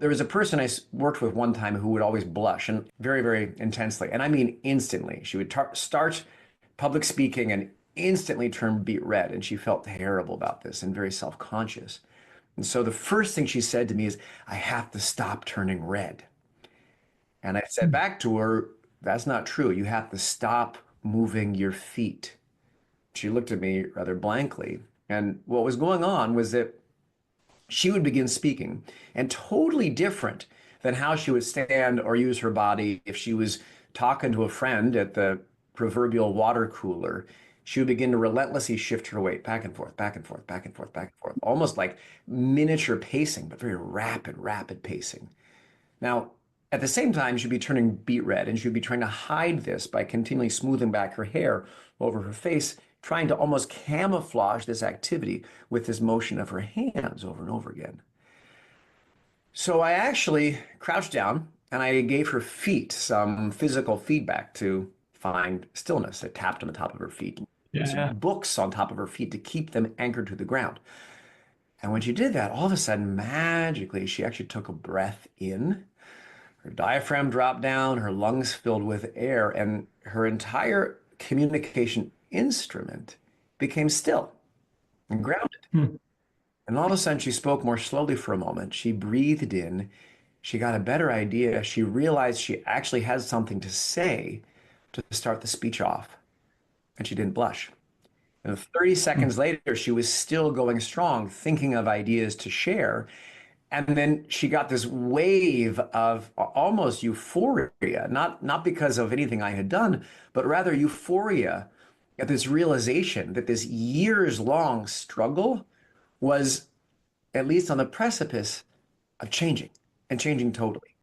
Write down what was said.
There was a person worked with one time who would always blush and very, very intensely. And I mean instantly. She would start public speaking and instantly turn beet red. And she felt terrible about this and very self-conscious. And so the first thing she said to me is, I have to stop turning red. And I said back to her, that's not true. You have to stop moving your feet. She looked at me rather blankly. And what was going on was that she would begin speaking, and totally different than how she would stand or use her body if she was talking to a friend at the proverbial water cooler. She would begin to relentlessly shift her weight back and forth, back and forth, back and forth, back and forth, almost like miniature pacing, but very rapid, rapid pacing. Now, at the same time, she'd be turning beet red, and she'd be trying to hide this by continually smoothing back her hair over her face, trying to almost camouflage this activity with this motion of her hands over and over again. So I actually crouched down and I gave her feet some physical feedback to find stillness. I tapped on the top of her feet, Yeah. some books on top of her feet to keep them anchored to the ground. And when she did that, all of a sudden, magically, she actually took a breath in. Her diaphragm dropped down, her lungs filled with air, and her entire communication instrument became still and grounded. Hmm. And all of a sudden, she spoke more slowly for a moment. She breathed in. She got a better idea. She realized she actually had something to say to start the speech off, and she didn't blush. And 30 Hmm. seconds later, she was still going strong, thinking of ideas to share. And then she got this wave of almost euphoria, not because of anything I had done, but rather euphoria at this realization that this years long struggle was at least on the precipice of changing and changing totally.